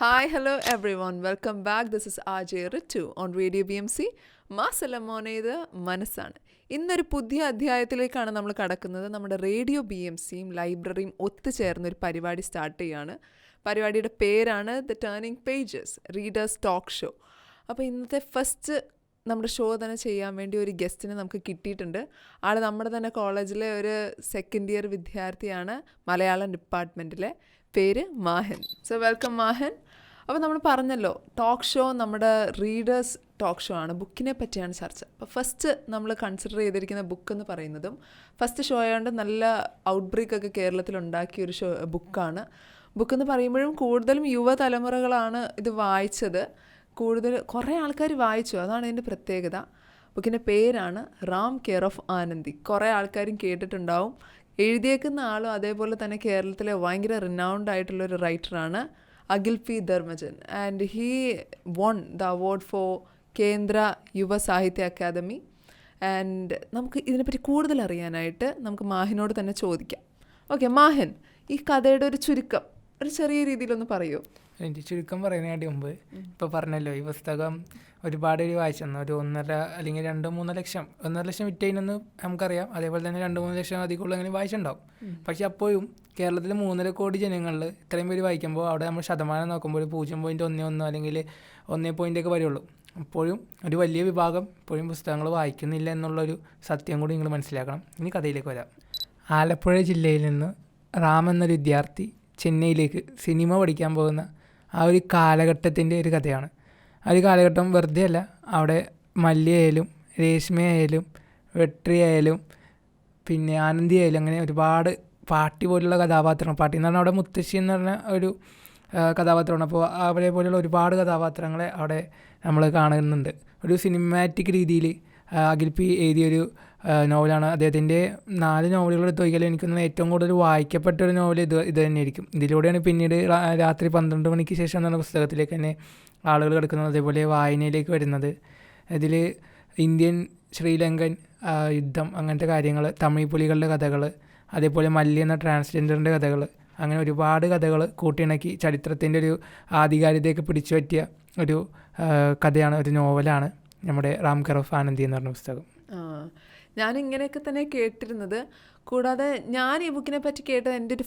Hi, hello everyone. Welcome back. This is RJ Ritu on Radio BMC. മാസലമോനെ ഇത് മനസ്സാണ്. ഇന്നൊരു പുതിയ അധ്യായത്തിലേക്കാണ് നമ്മൾ കടക്കുന്നത്. നമ്മുടെ റേഡിയോ ബി എം സിയും ലൈബ്രറിയും ഒത്തുചേർന്നൊരു പരിപാടി സ്റ്റാർട്ട് ചെയ്യുകയാണ്. പരിപാടിയുടെ പേരാണ് the turning pages readers talk show. അപ്പോൾ ഇന്നത്തെ ഫസ്റ്റ് നമ്മുടെ ഷോ തന്നെ ചെയ്യാൻ വേണ്ടി ഒരു ഗസ്റ്റിനെ നമുക്ക് കിട്ടിയിട്ടുണ്ട്. ആൾ നമ്മുടെ തന്നെ കോളേജിലെ ഒരു സെക്കൻഡ് ഇയർ വിദ്യാർത്ഥിയാണ്, മലയാളം ഡിപ്പാർട്ട്മെൻറ്റിലെ. പേര് മാഹൻ. So welcome മാഹൻ. അപ്പോൾ നമ്മൾ പറഞ്ഞല്ലോ, ടോക്ക് ഷോ നമ്മുടെ റീഡേഴ്സ് ടോക്ക് ഷോ ആണ്, ബുക്കിനെ പറ്റിയാണ് ചർച്ച. അപ്പോൾ ഫസ്റ്റ് നമ്മൾ കൺസിഡർ ചെയ്തിരിക്കുന്ന ബുക്ക് എന്ന് പറയുന്നതും ഫസ്റ്റ് ഷോ ആയതുകൊണ്ട് നല്ല ഔട്ട് ബ്രേക്കൊക്കെ കേരളത്തിൽ ഉണ്ടാക്കിയൊരു ബുക്കാണ്. ബുക്കെന്ന് പറയുമ്പോഴും കൂടുതലും യുവതലമുറകളാണ് ഇത് വായിച്ചത്. കുറേ ആൾക്കാർ വായിച്ചു, അതാണ് ഇതിൻ്റെ പ്രത്യേകത. ബുക്കിൻ്റെ പേരാണ് റാം കെയർ ഓഫ് ആനന്ദി. കുറേ ആൾക്കാരും കേട്ടിട്ടുണ്ടാവും. എഴുതിയേക്കുന്ന ആളും അതേപോലെ തന്നെ കേരളത്തിലെ ഭയങ്കര റിനൗൺഡ് ആയിട്ടുള്ളൊരു റൈറ്ററാണ് Akhil P Dharmajan. And he won the award for Kendra Yuva സാഹിത്യ അക്കാദമി. ആൻഡ് നമുക്ക് ഇതിനെപ്പറ്റി കൂടുതൽ അറിയാനായിട്ട് നമുക്ക് മാഹിനോട് തന്നെ ചോദിക്കാം. ഓക്കെ മാഹിൻ, ഈ കഥയുടെ ഒരു ചുരുക്കം ഒരു ചെറിയ രീതിയിലൊന്ന് പറയൂ. എൻ്റെ ചുരുക്കം പറയുന്നതിന് മുമ്പ് ഇപ്പോൾ പറഞ്ഞല്ലോ, ഈ പുസ്തകം ഒരുപാട് വായിച്ചു തന്നു. ഒരു 1.5 അല്ലെങ്കിൽ 2-3 ലക്ഷം, 1.5 ലക്ഷം വിറ്റതിനൊന്ന് നമുക്കറിയാം. അതേപോലെ തന്നെ 2-3 ലക്ഷം അധികമുള്ള അങ്ങനെ വായിച്ചിട്ടുണ്ടാവും. പക്ഷെ അപ്പോഴും കേരളത്തിലെ 3.5 കോടി ജനങ്ങളിൽ ഇത്രയും പേര് വായിക്കുമ്പോൾ അവിടെ നമ്മൾ ശതമാനം നോക്കുമ്പോൾ 0.11 അല്ലെങ്കിൽ 1 വരുള്ളൂ. അപ്പോഴും ഒരു വലിയ വിഭാഗം ഇപ്പോഴും പുസ്തകങ്ങൾ വായിക്കുന്നില്ല എന്നുള്ളൊരു സത്യം കൂടി നിങ്ങൾ മനസ്സിലാക്കണം. ഇനി കഥയിലേക്ക് വരാം. ആലപ്പുഴ ജില്ലയിൽ നിന്ന് റാം എന്നൊരു വിദ്യാർത്ഥി ചെന്നൈയിലേക്ക് സിനിമ പഠിക്കാൻ പോകുന്ന ആ ഒരു കാലഘട്ടത്തിൻ്റെ ഒരു കഥയാണ്. ആ ഒരു കാലഘട്ടം വെറുതെ അല്ല. അവിടെ മല്ലിയായാലും രേഷ്മയായാലും വെട്രിയായാലും പിന്നെ ആനന്ദി ആയാലും അങ്ങനെ ഒരുപാട് പാട്ടി പോലുള്ള കഥാപാത്രങ്ങൾ, പാട്ടി എന്ന് പറഞ്ഞാൽ അവിടെ മുത്തശ്ശി എന്ന് പറഞ്ഞ ഒരു കഥാപാത്രമാണ്. അപ്പോൾ അവരെ പോലെയുള്ള ഒരുപാട് കഥാപാത്രങ്ങളെ അവിടെ നമ്മൾ കാണുന്നുണ്ട്. ഒരു സിനിമാറ്റിക് രീതിയിൽ അഖിൽ പി എഴുതിയൊരു നോവലാണ്. അദ്ദേഹത്തിൻ്റെ 4 നോവലുകൾ എടുത്ത് നോക്കിയാൽ എനിക്കൊന്ന് ഏറ്റവും കൂടുതൽ വായിക്കപ്പെട്ടൊരു നോവൽ ഇത് തന്നെയായിരിക്കും. ഇതിലൂടെയാണ് പിന്നീട് രാത്രി 12 മണിക്ക് ശേഷം എന്ന പുസ്തകത്തിലേക്ക് തന്നെ ആളുകൾ കിടക്കുന്നത്, അതേപോലെ വായനയിലേക്ക് വരുന്നത്. ഇതിൽ ഇന്ത്യൻ ശ്രീലങ്കൻ യുദ്ധം അങ്ങനത്തെ കാര്യങ്ങൾ, തമിഴ് പുലികളുടെ കഥകൾ, അതേപോലെ മല്ലി എന്ന ട്രാൻസ്ജെൻഡറിൻ്റെ കഥകൾ, അങ്ങനെ ഒരുപാട് കഥകൾ കൂട്ടിയിണക്കി ചരിത്രത്തിൻ്റെ ഒരു ആധികാരികതയൊക്കെ പിടിച്ചു പറ്റിയ ഒരു കഥയാണ്, ഒരു നോവലാണ് നമ്മുടെ റാം കെയർ ഓഫ് ആനന്ദി എന്ന് പറഞ്ഞ പുസ്തകം. ഞാനിങ്ങനെയൊക്കെ തന്നെ കേട്ടിരുന്നത്. കൂടാതെ ഞാൻ ഈ ബുക്കിനെ പറ്റി കേട്ടത് എൻ്റെ ഒരു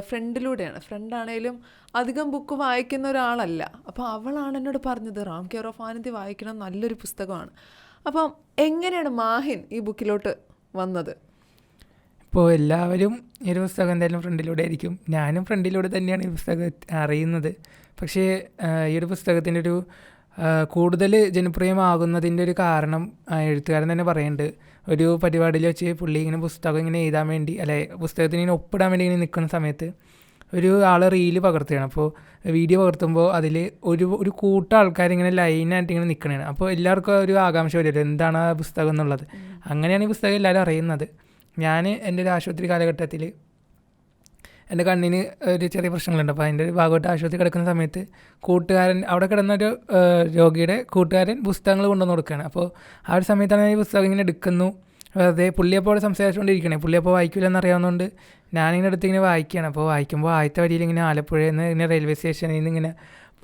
ഫ്രണ്ടിലൂടെയാണ്. ഫ്രണ്ടാണേലും അധികം ബുക്ക് വായിക്കുന്ന ഒരാളല്ല. അപ്പോൾ അവളാണ് എന്നോട് പറഞ്ഞത് റാം കെയർ ഓഫ് ആനന്ദി വായിക്കണം, നല്ലൊരു പുസ്തകമാണ്. അപ്പം എങ്ങനെയാണ് മാഹിൻ ഈ ബുക്കിലോട്ട് വന്നത്? ഇപ്പോൾ എല്ലാവരും ഈ ഒരു പുസ്തകം എന്തായാലും ഫ്രണ്ടിലൂടെ ആയിരിക്കും. ഞാനും ഫ്രണ്ടിലൂടെ തന്നെയാണ് ഈ പുസ്തകം അറിയുന്നത്. പക്ഷേ ഈ ഒരു പുസ്തകത്തിൻ്റെ ഒരു കൂടുതൽ ജനപ്രിയമാകുന്നതിൻ്റെ ഒരു കാരണം എഴുത്തുകാരൻ തന്നെ പറയുന്നുണ്ട്. ഒരു പരിപാടിയിൽ വെച്ച് പുള്ളി ഇങ്ങനെ പുസ്തകം ഇങ്ങനെ എഴുതാൻ വേണ്ടി, അല്ലെ പുസ്തകത്തിന് ഇങ്ങനെ ഒപ്പിടാൻ വേണ്ടി ഇങ്ങനെ നിൽക്കുന്ന സമയത്ത് ഒരു ആൾ റീല് പകർത്തുകയാണ്. അപ്പോൾ വീഡിയോ പകർത്തുമ്പോൾ അതിൽ ഒരു കൂട്ടം ആൾക്കാരിങ്ങനെ ലൈനായിട്ട് ഇങ്ങനെ നിൽക്കണതാണ്. അപ്പോൾ എല്ലാവർക്കും ഒരു ആകാംക്ഷ വരുമല്ലോ, എന്താണ് ആ പുസ്തകം എന്നുള്ളത്. അങ്ങനെയാണ് ഈ പുസ്തകം എല്ലാവരും അറിയുന്നത്. ഞാൻ എൻ്റെ ഒരു ആശുപത്രി കാലഘട്ടത്തിൽ എൻ്റെ കണ്ണിന് ഒരു ചെറിയ പ്രശ്നങ്ങളുണ്ട്. അപ്പോൾ അതിൻ്റെ ഒരു ഭാഗമായിട്ട് ആശുപത്രി കിടക്കുന്ന സമയത്ത് കൂട്ടുകാരൻ, അവിടെ കിടന്നൊരു രോഗിയുടെ കൂട്ടുകാരൻ പുസ്തകങ്ങൾ കൊണ്ടുവന്ന് കൊടുക്കുകയാണ്. അപ്പോൾ ആ ഒരു സമയത്താണ് ഈ പുസ്തകം ഇങ്ങനെ എടുക്കുന്നു. വെറുതെ പുള്ളിയപ്പോൾ അവിടെ സംസാരിച്ചുകൊണ്ടിരിക്കണേ, പുള്ളിയപ്പോൾ വായിക്കില്ലെന്ന് അറിയാവുന്നതുകൊണ്ട് ഞാനിങ്ങനെ അടുത്ത് ഇങ്ങനെ വായിക്കുകയാണ്. അപ്പോൾ വായിക്കുമ്പോൾ ആദ്യത്തെ വരിയിൽ ഇങ്ങനെ ആലപ്പുഴയിൽ നിന്ന് ഇങ്ങനെ റെയിൽവേ സ്റ്റേഷനിൽ നിന്ന് ഇങ്ങനെ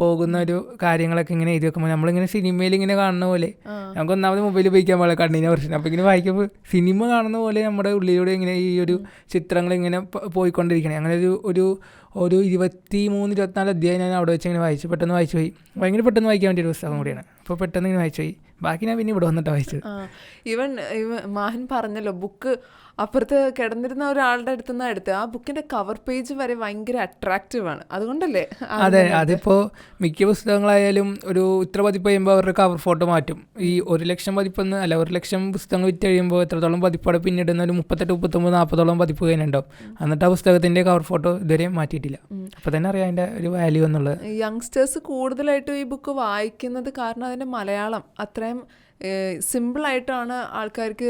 പോകുന്ന ഒരു കാര്യങ്ങളൊക്കെ ഇങ്ങനെ എഴുതി വെക്കുമ്പോൾ നമ്മളിങ്ങനെ സിനിമയിൽ ഇങ്ങനെ കാണുന്ന പോലെ, നമുക്ക് ഒന്നാമത് മൊബൈൽ ഉപയോഗിക്കാൻ പാടില്ല, കണ്ണിനെ പ്രശ്നം. അപ്പോൾ ഇങ്ങനെ വായിക്കുമ്പോൾ സിനിമ കാണുന്ന പോലെ നമ്മുടെ ഉള്ളിലൂടെ ഇങ്ങനെ ഈ ഒരു ചിത്രങ്ങൾ ഇങ്ങനെ പോയിക്കൊണ്ടിരിക്കണേ. അങ്ങനെ ഒരു 23-24 അധ്യായം ഞാൻ അവിടെ വെച്ച് ഇങ്ങനെ വായിച്ചു. പെട്ടെന്ന് വായിച്ചു പോയി. ഭയങ്കര പെട്ടെന്ന് വായിക്കാൻ വേണ്ടിയ ഒരു പുസ്തകം കൂടിയാണ്. അപ്പോൾ പെട്ടെന്ന് ഇങ്ങനെ വായിച്ചു പോയി. ബാക്കി ഞാൻ പിന്നെ ഇവിടെ വന്നിട്ട് വായിച്ചത്. ഇവൻ മാഹൻ പറഞ്ഞല്ലോ, ബുക്ക് അപ്പുറത്ത് കിടന്നിരുന്ന ഒരാളുടെ അടുത്ത് നിന്നാണ് എടുത്തത്. ആ ബുക്കിൻ്റെ കവർ പേജ് വരെ ഭയങ്കര അട്രാക്റ്റീവാണ്, അതുകൊണ്ടല്ലേ? അതെ, അതിപ്പോൾ മിക്ക പുസ്തകങ്ങളായാലും ഒരു ഇത്ര പതിപ്പ് കഴിയുമ്പോൾ അവരുടെ കവർ ഫോട്ടോ മാറ്റും. ഈ 1 ലക്ഷം പതിപ്പൊന്ന് അല്ല, 1 ലക്ഷം പുസ്തകങ്ങൾ വിറ്റ് കഴിയുമ്പോൾ എത്രത്തോളം പതിപ്പോടെ പിന്നിടുന്ന ഒരു 38, 39, 40 പതിപ്പ് കഴിഞ്ഞുണ്ടാവും. എന്നിട്ട് ആ പുസ്തകത്തിൻ്റെ കവർ ഫോട്ടോ ഇതുവരെ മാറ്റിയിട്ടില്ല. അപ്പോൾ തന്നെ അറിയാം അതിൻ്റെ ഒരു വാല്യൂ എന്നുള്ളത്. യങ്സ്റ്റേഴ്സ് കൂടുതലായിട്ടും ഈ ബുക്ക് വായിക്കുന്നത് കാരണം അതിൻ്റെ മലയാളം അത്രയും സിമ്പിളായിട്ടാണ് ആൾക്കാർക്ക്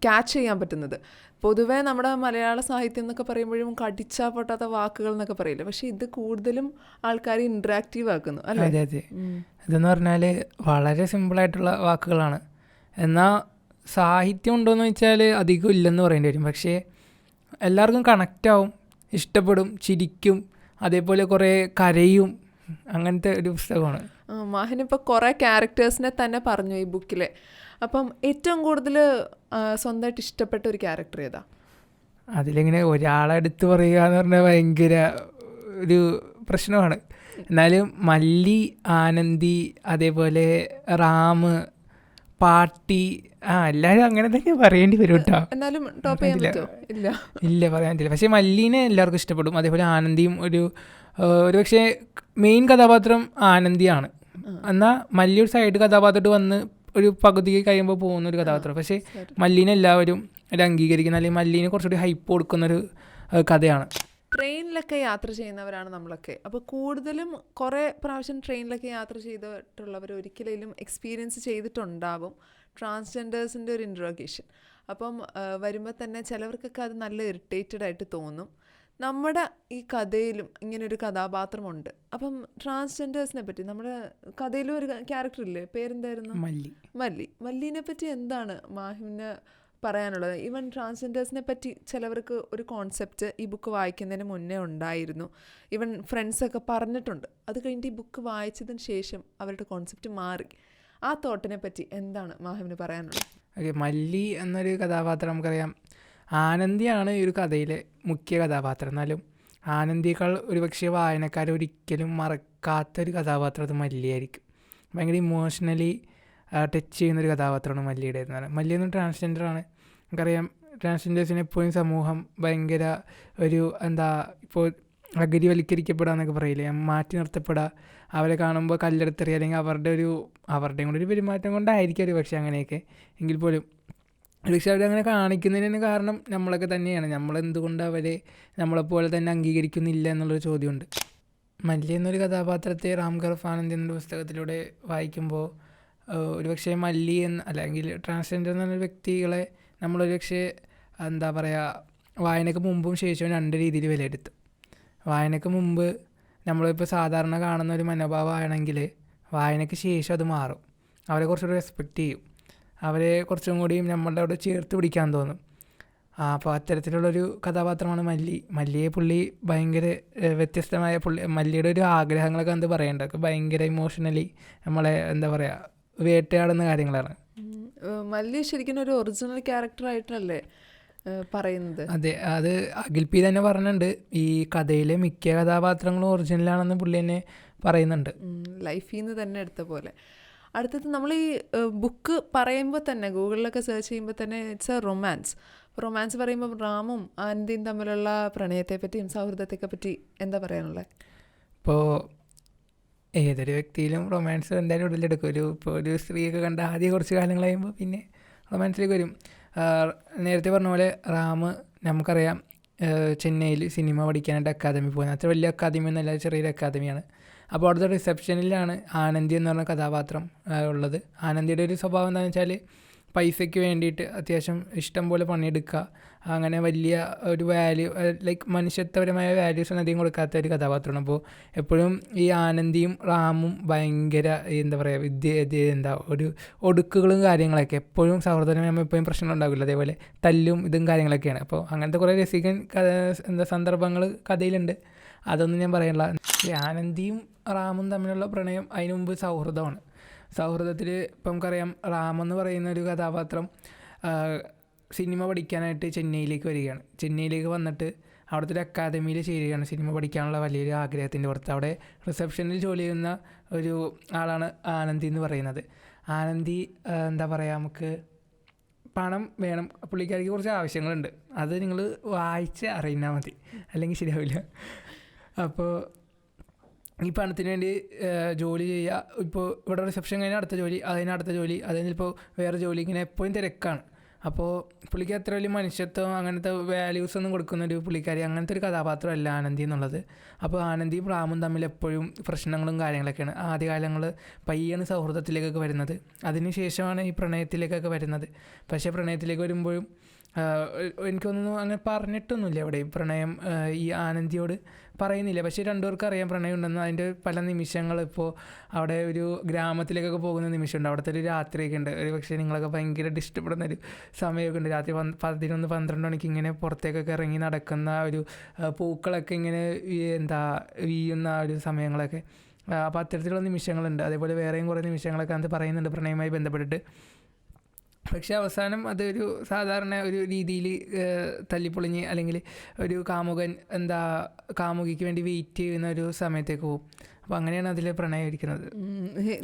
ക്യാച്ച് ചെയ്യാൻ പറ്റുന്നത്. പൊതുവേ നമ്മുടെ മലയാള സാഹിത്യം എന്നൊക്കെ പറയുമ്പോഴും കടിച്ചാൽ പൊട്ടാത്ത വാക്കുകൾ എന്നൊക്കെ പറയില്ല. പക്ഷെ ഇത് കൂടുതലും ആൾക്കാരെ ഇൻട്രാക്റ്റീവ് ആക്കുന്നു, അല്ലേ? അതെ അതെ. ഇതെന്ന് പറഞ്ഞാൽ വളരെ സിമ്പിളായിട്ടുള്ള വാക്കുകളാണ്. എന്നാൽ സാഹിത്യം ഉണ്ടോയെന്ന് വെച്ചാൽ അധികം ഇല്ലെന്ന് പറയേണ്ടി വരും. പക്ഷേ എല്ലാവർക്കും കണക്റ്റാവും, ഇഷ്ടപ്പെടും, ചിരിക്കും, അതേപോലെ കുറേ കരയും, അങ്ങനത്തെ ഒരു പുസ്തകമാണ്. മാഹിനിപ്പോൾ കുറേ ക്യാരക്ടേഴ്സിനെ തന്നെ പറഞ്ഞു ഈ ബുക്കിലെ. അപ്പം ഏറ്റവും കൂടുതൽ സ്വന്തമായിട്ട് ഇഷ്ടപ്പെട്ട ഒരു ക്യാരക്ടർ ഏതാ? അതിലിങ്ങനെ ഒരാളെടുത്ത് പറയുക എന്ന് പറഞ്ഞാൽ ഭയങ്കര ഒരു പ്രശ്നമാണ്. എന്നാലും മല്ലി, ആനന്ദി, അതേപോലെ റാം, പാട്ടി, എല്ലാവരും അങ്ങനെ തന്നെ പറയേണ്ടി വരും കേട്ടോ. എന്നാലും ടോപ്പ് ചെയ്യാൻ പറ്റുമോ? ഇല്ല, പറയാൻ പറ്റില്ല. പക്ഷേ മല്ലീനെ എല്ലാവർക്കും ഇഷ്ടപ്പെടും. അതേപോലെ ആനന്ദിയും ഒരു പക്ഷേ മെയിൻ കഥാപാത്രം ആനന്ദിയാണ്. എന്നാൽ മല്ലി ഒരു സൈഡ് കഥാപാത്രമായിട്ട് വന്ന് ഒരു പകുതി കഴിയുമ്പോൾ പോകുന്ന ഒരു കഥാപാത്രം. പക്ഷേ മല്ലീനെ എല്ലാവരും ഒരു അംഗീകരിക്കുന്ന, അല്ലെങ്കിൽ മല്ലീനെ കുറച്ചുകൂടി ഹൈപ്പ് കൊടുക്കുന്നൊരു കഥയാണ്. ട്രെയിനിലൊക്കെ യാത്ര ചെയ്യുന്നവരാണ് നമ്മളൊക്കെ. അപ്പോൾ കൂടുതലും കുറേ പ്രാവശ്യം ട്രെയിനിലൊക്കെ യാത്ര ചെയ്തിട്ടുള്ളവർ ഒരിക്കലും എക്സ്പീരിയൻസ് ചെയ്തിട്ടുണ്ടാവും ട്രാൻസ്ജെൻഡേഴ്സിൻ്റെ ഒരു ഇൻട്രോഗേഷൻ. അപ്പം വരുമ്പോൾ തന്നെ ചിലവർക്കൊക്കെ അത് നല്ല ഇറിറ്റേറ്റഡ് ആയിട്ട് തോന്നും. നമ്മുടെ ഈ കഥയിലും ഇങ്ങനൊരു കഥാപാത്രമുണ്ട്. അപ്പം ട്രാൻസ്ജെൻഡേഴ്സിനെ പറ്റി നമ്മുടെ കഥയിലും ഒരു ക്യാരക്ടർ ഇല്ലേ, പേരെന്തായിരുന്നു? മല്ലീനെ പറ്റി എന്താണ് മാഹിമിന് പറയാനുള്ളത്? ഈവൻ ട്രാൻസ്ജെൻഡേഴ്സിനെ പറ്റി ചിലവർക്ക് ഒരു കോൺസെപ്റ്റ് ഈ ബുക്ക് വായിക്കുന്നതിന് മുന്നേ ഉണ്ടായിരുന്നു. ഈവൻ ഫ്രണ്ട്സൊക്കെ പറഞ്ഞിട്ടുണ്ട്. അത് കഴിഞ്ഞിട്ട് ഈ ബുക്ക് വായിച്ചതിന് ശേഷം അവരുടെ കോൺസെപ്റ്റ് മാറി. ആ തോട്ടിനെ പറ്റി എന്താണ് മാഹിമിന് പറയാനുള്ളത്? മല്ലി എന്നൊരു കഥാപാത്രം നമുക്കറിയാം. ആനന്ദിയാണ് ഈ ഒരു കഥയിലെ മുഖ്യ കഥാപാത്രം. എന്നാലും ആനന്ദിയേക്കാൾ ഒരുപക്ഷെ വായനക്കാർ ഒരിക്കലും മറക്കാത്തൊരു കഥാപാത്രം അത് മല്ലിയായിരിക്കും. ഭയങ്കര ഇമോഷണലി ടച്ച് ചെയ്യുന്നൊരു കഥാപാത്രമാണ് മല്ലിയുടെ എന്ന് പറയുന്നത്. മല്ലി എന്ന് ട്രാൻസ്ജെൻഡറാണ്. നമുക്കറിയാം ട്രാൻസ്ജെൻഡേഴ്സിന് എപ്പോഴും സമൂഹം ഭയങ്കര ഒരു ഇപ്പോൾ അഗതിവൽക്കരിക്കപ്പെടുക എന്നൊക്കെ പറയില്ലേ, മാറ്റി നിർത്തപ്പെടുക, അവരെ കാണുമ്പോൾ കല്ലെടുത്തെറിയുക, അല്ലെങ്കിൽ അവരുടെയും കൂടെ ഒരു പെരുമാറ്റം കൊണ്ടായിരിക്കും ഒരു പക്ഷേ അങ്ങനെയൊക്കെ. എങ്കിൽ പോലും പക്ഷേ അവരങ്ങനെ കാണിക്കുന്നതിന് കാരണം നമ്മളൊക്കെ തന്നെയാണ്. നമ്മളെന്തുകൊണ്ട് അവരെ നമ്മളെപ്പോലെ തന്നെ അംഗീകരിക്കുന്നില്ല എന്നുള്ളൊരു ചോദ്യമുണ്ട്. മല്ലി എന്നൊരു കഥാപാത്രത്തെ റാം ഗർഫ് ആനന്ദ് എന്നൊരു പുസ്തകത്തിലൂടെ വായിക്കുമ്പോൾ ഒരുപക്ഷെ മല്ലി അല്ലെങ്കിൽ ട്രാൻസ്ജെൻഡർ എന്നൊരു വ്യക്തികളെ നമ്മളൊരു പക്ഷേ വായനയ്ക്ക് മുമ്പും ശേഷവും രണ്ട് രീതിയിൽ വിലയിരുത്തും. വായനയ്ക്ക് മുമ്പ് നമ്മളിപ്പോൾ സാധാരണ കാണുന്ന ഒരു മനോഭാവമാണെങ്കിൽ വായനയ്ക്ക് ശേഷം അത് മാറും. അവരെ കുറച്ചുകൂടി റെസ്പെക്റ്റ് ചെയ്യും, അവരെ കുറച്ചും കൂടിയും നമ്മളുടെ അവിടെ ചേർത്ത് പിടിക്കാൻ തോന്നും. അപ്പോൾ അത്തരത്തിലുള്ളൊരു കഥാപാത്രമാണ് മല്ലിയെ പുള്ളി ഭയങ്കര വ്യത്യസ്തമായ മല്ലിയുടെ ഒരു ആഗ്രഹങ്ങളൊക്കെ എന്ത് പറയേണ്ടത് ഭയങ്കര ഇമോഷണലി നമ്മളെ വേട്ടയാടുന്ന കാര്യങ്ങളാണ്. മല്ലി ശരിക്കും ഒരു ഒറിജിനൽ ക്യാരക്ടറായിട്ടല്ലേ പറയുന്നത്? അതെ, അത് അഖിൽ പി തന്നെ പറഞ്ഞിട്ടുണ്ട്. ഈ കഥയിലെ മിക്ക കഥാപാത്രങ്ങളും ഒറിജിനലാണെന്ന് പുള്ളി തന്നെ പറയുന്നുണ്ട്, ലൈഫിൽ നിന്ന് തന്നെ എടുത്ത പോലെ. അടുത്തത് നമ്മൾ ഈ ബുക്ക് പറയുമ്പോൾ തന്നെ ഗൂഗിളിലൊക്കെ സെർച്ച് ചെയ്യുമ്പോൾ തന്നെ ഇറ്റ്സ് എ റൊമാൻസ് പറയുമ്പോൾ റാമും ആനന്ദിയും തമ്മിലുള്ള പ്രണയത്തെ പറ്റിയും സൗഹൃദത്തെ പറ്റി എന്താ പറയാനുള്ളത്? ഇപ്പോൾ ഏതൊരു വ്യക്തിയിലും റൊമാൻസ് എന്തായാലും ഉടലെടുക്കും. ഇപ്പോൾ ഒരു സ്ത്രീയൊക്കെ കണ്ട ആദ്യം കുറച്ച് കാലങ്ങൾ കഴിയുമ്പോൾ പിന്നെ റൊമാൻസിലേക്ക് വരും. നേരത്തെ പറഞ്ഞ പോലെ റാം നമുക്കറിയാം ചെന്നൈയിൽ സിനിമ പഠിക്കാനായിട്ട് അക്കാദമി പോകുന്നത്. അത്ര വലിയ അക്കാദമി എന്നല്ല, ചെറിയൊരു അക്കാദമിയാണ്. അപ്പോൾ അവിടുത്തെ റിസപ്ഷനിലാണ് ആനന്ദി എന്ന് പറഞ്ഞ കഥാപാത്രം ഉള്ളത്. ആനന്ദിയുടെ ഒരു സ്വഭാവം എന്താണെന്ന് വെച്ചാൽ പൈസയ്ക്ക് വേണ്ടിയിട്ട് അത്യാവശ്യം ഇഷ്ടം പോലെ പണിയെടുക്കുക, അങ്ങനെ വലിയ ഒരു വാല്യൂ ലൈക്ക് മനുഷ്യത്വപരമായ വാല്യൂസ് ഒന്നും അധികം കൊടുക്കാത്ത ഒരു കഥാപാത്രമാണ്. അപ്പോൾ എപ്പോഴും ഈ ആനന്ദിയും റാമും ഭയങ്കര ഒരു ഒടുക്കുകളും കാര്യങ്ങളൊക്കെ എപ്പോഴും സൗഹൃദം എപ്പോഴും പ്രശ്നങ്ങളുണ്ടാകില്ല, അതേപോലെ തല്ലും ഇതും കാര്യങ്ങളൊക്കെയാണ്. അപ്പോൾ അങ്ങനത്തെ കുറേ രസികൻ സന്ദർഭങ്ങൾ കഥയിലുണ്ട്, അതൊന്നും ഞാൻ പറയണില്ല. ഈ ആനന്ദിയും റാമും തമ്മിലുള്ള പ്രണയം അതിനു മുമ്പ് സൗഹൃദമാണ്. സൗഹൃദത്തിൽ ഇപ്പം നമുക്കറിയാം റാം എന്ന് പറയുന്ന ഒരു കഥാപാത്രം സിനിമ പഠിക്കാനായിട്ട് ചെന്നൈയിലേക്ക് വരികയാണ്. ചെന്നൈയിലേക്ക് വന്നിട്ട് അവിടുത്തെ ഒരു അക്കാദമിയിൽ ചേരുകയാണ് സിനിമ പഠിക്കാനുള്ള വലിയൊരു ആഗ്രഹത്തിൻ്റെ പുറത്ത്. അവിടെ റിസപ്ഷനിൽ ജോലി ചെയ്യുന്ന ഒരു ആളാണ് ആനന്ദി എന്ന് പറയുന്നത്. ആനന്ദി നമുക്ക് പണം വേണം, പുള്ളിക്കാരിക്ക് കുറച്ച് ആവശ്യങ്ങളുണ്ട്, അത് നിങ്ങൾ വായിച്ച് അറിഞ്ഞാൽ മതി, അല്ലെങ്കിൽ ശരിയാവില്ല. അപ്പോൾ ഈ പണത്തിന് വേണ്ടി ജോലി ചെയ്യുക. ഇപ്പോൾ ഇവിടെ റിസപ്ഷൻ കഴിഞ്ഞാൽ അടുത്ത ജോലി, അതിനടുത്ത ജോലി, അതിനിപ്പോൾ വേറെ ജോലി, ഇങ്ങനെ എപ്പോഴും തിരക്കാണ്. അപ്പോൾ പുള്ളിക്ക് അത്ര വലിയ മനുഷ്യത്വം അങ്ങനത്തെ വാല്യൂസ് ഒന്നും കൊടുക്കുന്നൊരു പുള്ളിക്കാരി അങ്ങനത്തെ ഒരു കഥാപാത്രമല്ല ആനന്ദി എന്നുള്ളത്. അപ്പോൾ ആനന്ദിയും റാമും തമ്മിൽ എപ്പോഴും പ്രശ്നങ്ങളും കാര്യങ്ങളൊക്കെയാണ്. ആദ്യകാലങ്ങൾ പയ്യാണ് സൗഹൃദത്തിലേക്കൊക്കെ വരുന്നത്, അതിന് ശേഷമാണ് ഈ പ്രണയത്തിലേക്കൊക്കെ വരുന്നത്. പക്ഷേ പ്രണയത്തിലേക്ക് വരുമ്പോഴും എനിക്കൊന്നും അങ്ങനെ പറഞ്ഞിട്ടൊന്നുമില്ല എവിടെയും പ്രണയം ഈ ആനന്ദിയോട് പറയുന്നില്ല. പക്ഷേ രണ്ടുപേർക്കും അറിയാം പ്രണയം ഉണ്ടെന്ന്. അതിൻ്റെ പല നിമിഷങ്ങൾ ഇപ്പോൾ അവിടെ ഒരു ഗ്രാമത്തിലേക്കൊക്കെ പോകുന്ന നിമിഷമുണ്ട്, അവിടുത്തെ ഒരു രാത്രിയൊക്കെ ഉണ്ട്. ഒരു പക്ഷേ നിങ്ങളൊക്കെ ഭയങ്കര ഇഷ്ടപ്പെടുന്ന ഒരു സമയമൊക്കെ ഉണ്ട്, രാത്രി 11-12 മണിക്ക് ഇങ്ങനെ പുറത്തേക്കൊക്കെ ഇറങ്ങി നടക്കുന്ന ഒരു പൂക്കളൊക്കെ ഇങ്ങനെ വീഴുന്ന ഒരു സമയങ്ങളൊക്കെ അപ്പോൾ അത്തരത്തിലുള്ള നിമിഷങ്ങളുണ്ട്. അതേപോലെ വേറെയും കുറേ നിമിഷങ്ങളൊക്കെ അത് പറയുന്നുണ്ട് പ്രണയവുമായി ബന്ധപ്പെട്ടിട്ട്. പക്ഷേ അവസാനം അതൊരു സാധാരണ ഒരു രീതിയിൽ തല്ലിപ്പൊളിഞ്ഞ് അല്ലെങ്കിൽ ഒരു കാമുകൻ കാമുകിക്ക് വേണ്ടി വെയിറ്റ് ചെയ്യുന്ന ഒരു സമയത്തേക്ക് പോകും. അപ്പോൾ അങ്ങനെയാണ് അതിൽ പ്രണയം ഇരിക്കുന്നത്.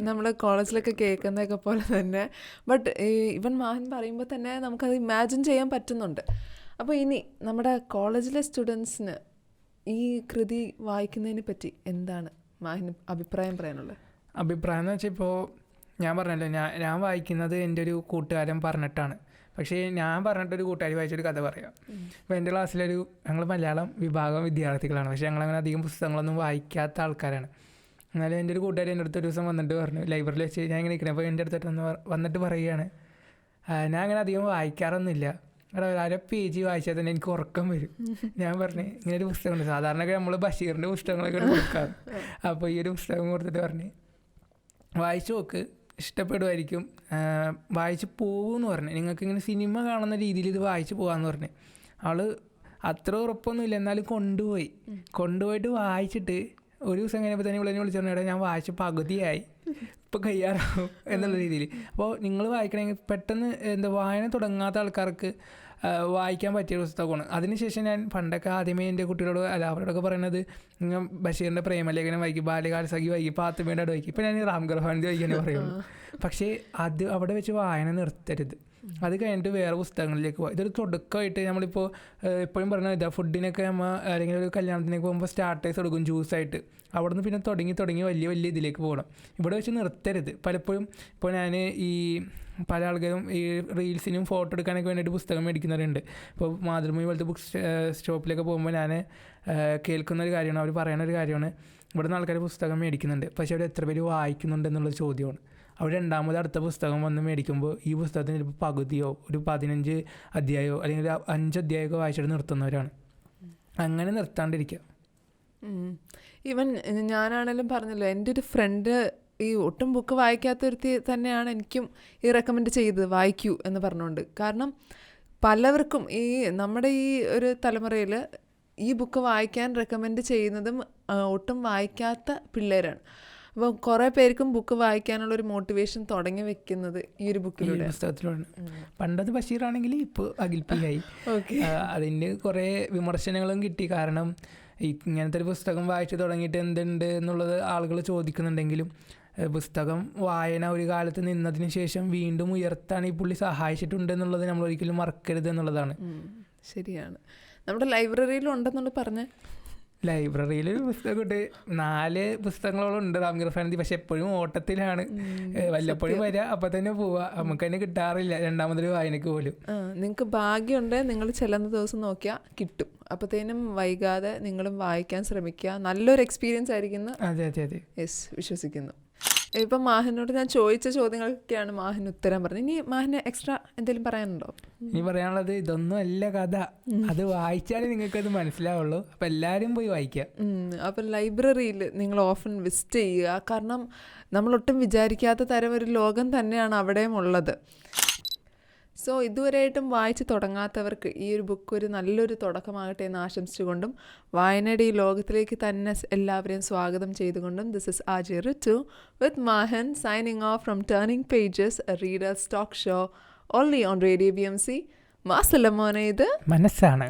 നമ്മൾ കോളേജിലൊക്കെ കേൾക്കുന്നതൊക്കെ പോലെ തന്നെ. ബട്ട് ഇവൻ മാഹൻ പറയുമ്പോൾ തന്നെ നമുക്കത് ഇമാജിൻ ചെയ്യാൻ പറ്റുന്നുണ്ട്. അപ്പോൾ ഇനി നമ്മുടെ കോളേജിലെ സ്റ്റുഡൻസിന് ഈ കൃതി വായിക്കുന്നതിനെ പറ്റി എന്താണ് മാഹിന് അഭിപ്രായം പറയാനുള്ളത്? അഭിപ്രായം എന്ന് വെച്ചാൽ ഇപ്പോൾ ഞാൻ പറഞ്ഞല്ലോ, ഞാൻ വായിക്കുന്നത് എൻ്റെ ഒരു കൂട്ടുകാരൻ പറഞ്ഞിട്ടാണ്. പക്ഷേ ഞാൻ പറഞ്ഞിട്ടൊരു കൂട്ടുകാരി വായിച്ചൊരു കഥ പറയാം. ഇപ്പോൾ എൻ്റെ ക്ലാസ്സിലൊരു ഞങ്ങൾ മലയാളം വിഭാഗം വിദ്യാർത്ഥികളാണ്. പക്ഷേ ഞങ്ങളങ്ങനെ അധികം പുസ്തകങ്ങളൊന്നും വായിക്കാത്ത ആൾക്കാരാണ്. എന്നാലും എൻ്റെ ഒരു കൂട്ടുകാരി എൻ്റെ അടുത്ത് ഒരു ദിവസം വന്നിട്ട് പറഞ്ഞു, ലൈബ്രറിയിൽ വെച്ച് ഞാൻ ഇങ്ങനെ നിൽക്കണേ, അപ്പോൾ എൻ്റെ അടുത്തിട്ട് വന്നിട്ട് പറയുകയാണ്, ഞാൻ അങ്ങനെ അധികം വായിക്കാറൊന്നുമില്ല, അര പേജ് വായിച്ചാൽ തന്നെ എനിക്ക് ഉറക്കം വരും. ഞാൻ പറഞ്ഞു ഇങ്ങനെ ഒരു പുസ്തകമുണ്ട്, സാധാരണയൊക്കെ നമ്മൾ ബഷീറിൻ്റെ പുസ്തകങ്ങളൊക്കെ കൊടുക്കാറ്, അപ്പോൾ ഈ ഒരു പുസ്തകം കൊടുത്തിട്ട് പറഞ്ഞ് വായിച്ചു നോക്ക്, ഇഷ്ടപ്പെടുമായിരിക്കും, വായിച്ച് പോകുമെന്ന് പറഞ്ഞു. നിങ്ങൾക്കിങ്ങനെ സിനിമ കാണുന്ന രീതിയിൽ ഇത് വായിച്ച് പോകാമെന്ന് പറഞ്ഞു. അവൾ അത്ര ഉറപ്പൊന്നുമില്ല, എന്നാലും കൊണ്ടുപോയിട്ട് വായിച്ചിട്ട് ഒരു ദിവസം കഴിഞ്ഞപ്പോൾ തന്നെ ഇവിടെ വിളിച്ചു പറഞ്ഞാൽ ഞാൻ വായിച്ച് പകുതിയായി, ഇപ്പോൾ കയ്യാറാവും എന്നുള്ള രീതിയിൽ. അപ്പോൾ നിങ്ങൾ വായിക്കണമെങ്കിൽ പെട്ടെന്ന് വായന തുടങ്ങാത്ത ആൾക്കാർക്ക് വായിക്കാൻ പറ്റിയ പുസ്തകമാണ്. അതിനുശേഷം ഞാൻ പണ്ടൊക്കെ ആദ്യമേ എൻ്റെ കുട്ടികളോട് അവരോടൊക്കെ പറയുന്നത്, നിങ്ങൾ ബഷീറിൻ്റെ പ്രേമലേഖനം വായിക്കും, ബാല്യകാലസഖി വായിക്കും, പാത്തുമ്മയുടെ അട വായിക്കും. ഇപ്പോൾ ഞാൻ റാം ഗർഹാനന്ദി വായിക്കാനേ പറയുള്ളൂ. പക്ഷേ അത് അവിടെ വെച്ച് വായന നിർത്തരുത്. അത് കഴിഞ്ഞിട്ട് വേറെ പുസ്തകങ്ങളിലേക്ക് പോകുക. ഇതൊരു തുടക്കമായിട്ട് നമ്മളിപ്പോൾ എപ്പോഴും പറഞ്ഞാൽ ഫുഡിനൊക്കെ അല്ലെങ്കിൽ ഒരു കല്യാണത്തിനൊക്കെ പോകുമ്പോൾ സ്റ്റാർട്ടേഴ്സ് കൊടുക്കും ജ്യൂസായിട്ട്. അവിടെ നിന്ന് പിന്നെ തുടങ്ങി വലിയ ഇതിലേക്ക് പോകണം. ഇവിടെ വെച്ച് നിർത്തരുത്. പലപ്പോഴും ഇപ്പോൾ ഞാൻ ഈ പല ആൾക്കാരും ഈ റീൽസിനും ഫോട്ടോ എടുക്കാനൊക്കെ വേണ്ടിയിട്ട് പുസ്തകം മേടിക്കുന്നവരുണ്ട്. ഇപ്പോൾ മാതൃഭൂമി പോലത്തെ ബുക്ക് സ്റ്റോപ്പിലൊക്കെ പോകുമ്പോൾ ഞാൻ കേൾക്കുന്ന ഒരു കാര്യമാണ്, അവർ പറയുന്ന ഒരു കാര്യമാണ്, ഇവിടെ നിന്ന് ആൾക്കാർ പുസ്തകം മേടിക്കുന്നുണ്ട്, പക്ഷേ അവർ എത്ര പേര് വായിക്കുന്നുണ്ട് എന്നുള്ളത് ചോദ്യമാണ്. അവർ അടുത്ത പുസ്തകം വന്ന് മേടിക്കുമ്പോൾ ഈ പുസ്തകത്തിന് ചിലപ്പോൾ പകുതിയോ ഒരു 15 അധ്യായമോ അല്ലെങ്കിൽ ഒരു 5 അധ്യായമൊക്കെ വായിച്ചിട്ട് നിർത്തുന്നവരാണ്. അങ്ങനെ നിർത്താണ്ടിരിക്കുക. ഈവൻ ഞാനാണെങ്കിലും പറഞ്ഞല്ലോ, എൻ്റെ ഒരു ഫ്രണ്ട് ഈ ഒട്ടും ബുക്ക് വായിക്കാത്തൊരുത്തി തന്നെയാണ് എനിക്കും ഈ റെക്കമെൻഡ് ചെയ്തത്, വായിക്കൂ എന്ന് പറഞ്ഞുകൊണ്ട്. കാരണം പലവർക്കും ഈ നമ്മുടെ ഈ ഒരു തലമുറയിൽ ഈ ബുക്ക് വായിക്കാൻ റെക്കമെൻഡ് ചെയ്യുന്നതും ഒട്ടും വായിക്കാത്ത പിള്ളേരാണ്. അപ്പോൾ കുറേ പേർക്കും ബുക്ക് വായിക്കാനുള്ളൊരു മോട്ടിവേഷൻ തുടങ്ങി വെക്കുന്നത് ഈ ഒരു ബുക്കിലൂടെ, പുസ്തകത്തിലൂടെ. പണ്ടത് ബഷീറാണെങ്കിൽ ഇപ്പോൾ അഖിൽപിയായി. അതിന് കുറേ വിമർശനങ്ങളും കിട്ടി. കാരണം ഇങ്ങനത്തെ ഒരു പുസ്തകം വായിച്ചു തുടങ്ങിയിട്ട് എന്തുണ്ട് എന്നുള്ളത് ആളുകൾ ചോദിക്കുന്നുണ്ടെങ്കിലും പുസ്തകം വായന ഒരു കാലത്ത് നിന്നതിന് ശേഷം വീണ്ടും ഉയർത്താൻ ഈ പുള്ളി സഹായിച്ചിട്ടുണ്ട് എന്നുള്ളത് നമ്മൾ ഒരിക്കലും മറക്കരുത് എന്നുള്ളതാണ്. ശരിയാണ്. നമ്മുടെ ലൈബ്രറിയിലും ഉണ്ടെന്നുള്ള പറഞ്ഞ ലൈബ്രറിയിൽ ഒരു പുസ്തകമുണ്ട്, 4 പുസ്തകങ്ങളോളം ഉണ്ട് റാം ഗർഹാനന്ദി. പക്ഷെ എപ്പോഴും ഓട്ടത്തിലാണ്, വല്ലപ്പോഴും വരിക അപ്പം തന്നെ പോവുക, നമുക്ക് തന്നെ കിട്ടാറില്ല രണ്ടാമതൊരു വായനക്ക് പോലും. നിങ്ങൾക്ക് ഭാഗ്യമുണ്ട്, നിങ്ങൾ ചെല്ലുന്ന ദിവസം നോക്കിയാൽ കിട്ടും. അപ്പോഴത്തേനും വൈകാതെ നിങ്ങളും വായിക്കാൻ ശ്രമിക്കുക. നല്ലൊരു എക്സ്പീരിയൻസ് ആയിരിക്കുന്നു. അതെ യെസ്, വിശ്വസിക്കുന്നു. ഇപ്പം മാഹിനോട് ഞാൻ ചോദിച്ച ചോദ്യങ്ങൾക്കൊക്കെയാണ് മാഹിൻ ഉത്തരം പറഞ്ഞത്. ഇനി മാഹിന് എക്സ്ട്രാ എന്തെങ്കിലും പറയാനുണ്ടോ? ഇനി പറയാനുള്ളത് ഇതൊന്നും അല്ല കഥ, അത് വായിച്ചാലേ നിങ്ങൾക്കത് മനസ്സിലാവുള്ളൂ. അപ്പം എല്ലാവരും പോയി വായിക്കുക. അപ്പം ലൈബ്രറിയിൽ നിങ്ങൾ ഓഫൻ വിസിറ്റ് ചെയ്യുക. കാരണം നമ്മളൊട്ടും വിചാരിക്കാത്ത തരം ഒരു ലോകം തന്നെയാണ് അവിടെയും ഉള്ളത്. സോ ഇതുവരെയായിട്ടും വായിച്ച് തുടങ്ങാത്തവർക്ക് ഈ ഒരു ബുക്ക് ഒരു നല്ലൊരു തുടക്കമാകട്ടെ എന്ന് ആശംസിച്ചുകൊണ്ടും വായനയുടെ ഈ ലോകത്തിലേക്ക് തന്നെ എല്ലാവരെയും സ്വാഗതം ചെയ്തുകൊണ്ടും this is RJ Ritu with Mahan signing off from turning pages, a readers talk show only on radio BMC. മാസലമോനെ, ഇത് മനസ്സാണ്.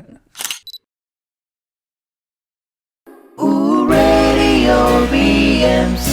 Radio BMC.